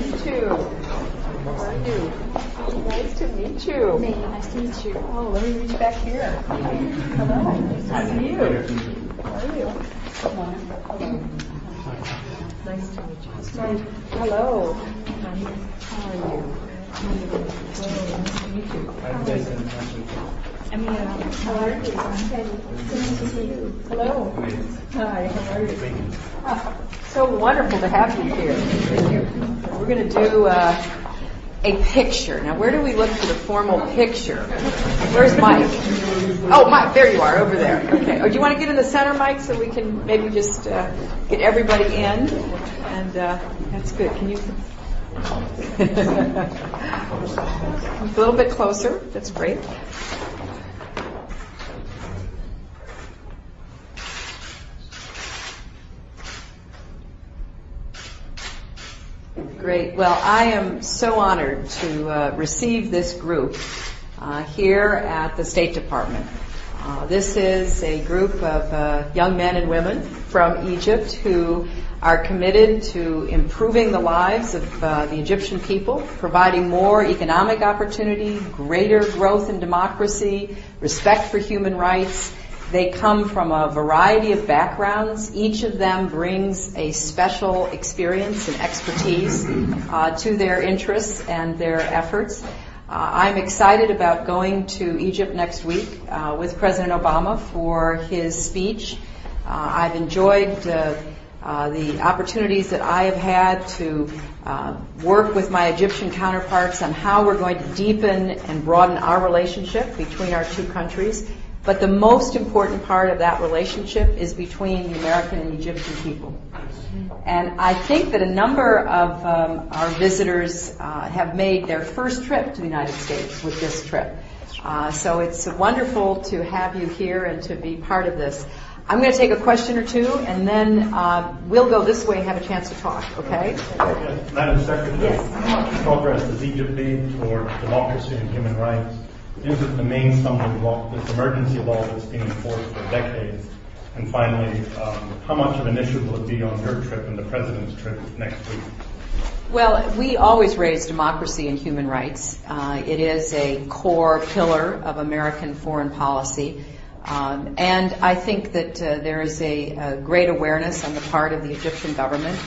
meet you. How are you? Nice to meet you. Nice to meet you. Oh, let me reach back here. Hello. Nice to see you. How are you? Nice to meet you. Hello. How are you? Nice to meet you. Ameen. How are you? Nice to see you. Hello. Hi, how are you? So wonderful to have you here. Thank you. We're going to do a picture. Now, where do we look for the formal picture? Where's Mike? Oh, Mike, there you are, over there. Okay. Oh, do you want to get in the center, Mike, so we can maybe just get everybody in? And that's good. Can you... a little bit closer. That's great. Great. Well, I am so honored to receive this group here at the State Department. This is a group of young men and women from Egypt who are committed to improving the lives of the Egyptian people, providing more economic opportunity, greater growth in democracy, respect for human rights. They come from a variety of backgrounds. Each of them brings a special experience and expertise to their interests and their efforts. I'm excited about going to Egypt next week with President Obama for his speech. I've enjoyed the opportunities that I have had to work with my Egyptian counterparts on how we're going to deepen and broaden our relationship between our two countries. But the most important part of that relationship is between the American and Egyptian people. And I think that a number of our visitors have made their first trip to the United States with this trip. So it's wonderful to have you here and to be part of this. I'm going to take a question or two, and then we'll go this way and have a chance to talk, okay? Yes. Madam Secretary, yes. How much progress has Egypt made toward democracy and human rights? Is it the main stumbling block, this emergency law that's been enforced for decades? And finally, how much of an issue will it be on your trip and the President's trip next week? Well, we always raise democracy and human rights. It is a core pillar of American foreign policy. And I think that there is a great awareness on the part of the Egyptian government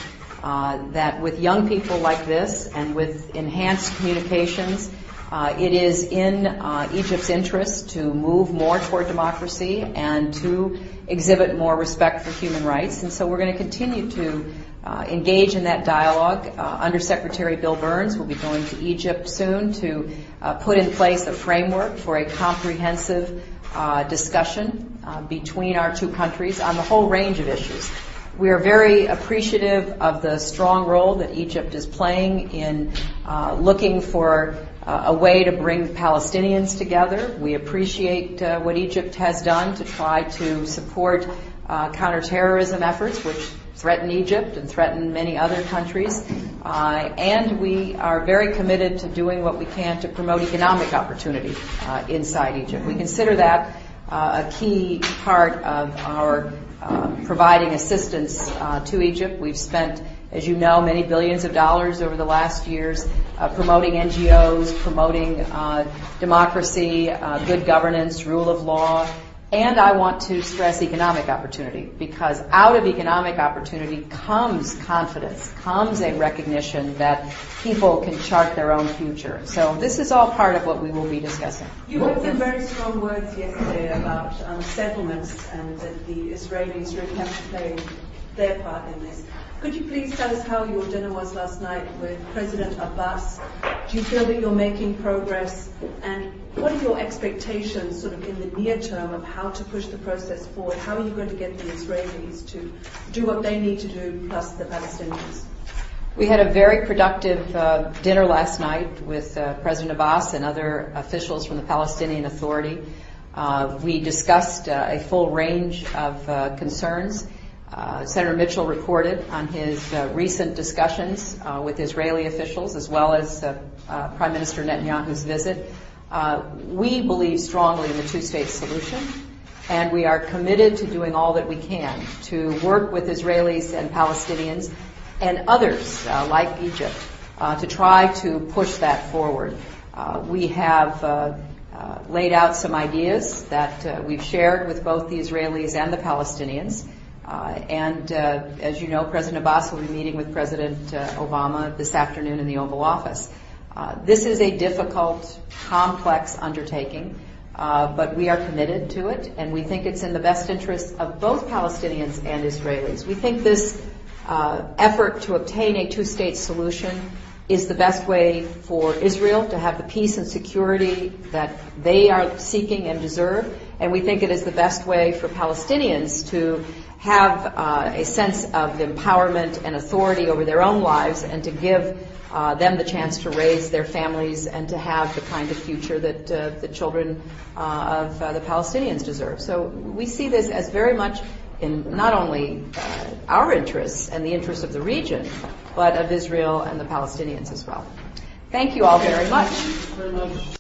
that with young people like this and with enhanced communications, it is in Egypt's interest to move more toward democracy and to exhibit more respect for human rights. And so we're going to continue to engage in that dialogue. Undersecretary Bill Burns will be going to Egypt soon to put in place a framework for a comprehensive discussion between our two countries on the whole range of issues. We are very appreciative of the strong role that Egypt is playing in looking for a way to bring Palestinians together. We appreciate what Egypt has done to try to support counterterrorism efforts, which threaten Egypt and threaten many other countries. And we are very committed to doing what we can to promote economic opportunity inside Egypt. We consider that a key part of our providing assistance to Egypt. We've spent, as you know, many billions of dollars over the last years promoting NGOs, promoting democracy, good governance, rule of law. And I want to stress economic opportunity, because out of economic opportunity comes confidence, comes a recognition that people can chart their own future. So this is all part of what we will be discussing. You had some very strong words yesterday about settlements and that the Israelis really have to play their part in this. Could you please tell us how your dinner was last night with President Abbas? Do you feel that you're making progress? And what are your expectations sort of in the near term of how to push the process forward? How are you going to get the Israelis to do what they need to do, plus the Palestinians? We had a very productive dinner last night with President Abbas and other officials from the Palestinian Authority. We discussed a full range of concerns. Senator Mitchell reported on his recent discussions with Israeli officials, as well as Prime Minister Netanyahu's visit. We believe strongly in the two-state solution, and we are committed to doing all that we can to work with Israelis and Palestinians and others like Egypt to try to push that forward. We have laid out some ideas that we've shared with both the Israelis and the Palestinians. And as you know, President Abbas will be meeting with President Obama this afternoon in the Oval Office. This is a difficult, complex undertaking, but we are committed to it, and we think it's in the best interest of both Palestinians and Israelis. We think this effort to obtain a two-state solution is the best way for Israel to have the peace and security that they are seeking and deserve, and we think it is the best way for Palestinians to have a sense of empowerment and authority over their own lives, and to give them the chance to raise their families and to have the kind of future that the children of the Palestinians deserve. So we see this as very much in not only our interests and the interests of the region, but of Israel and the Palestinians as well. Thank you all very much.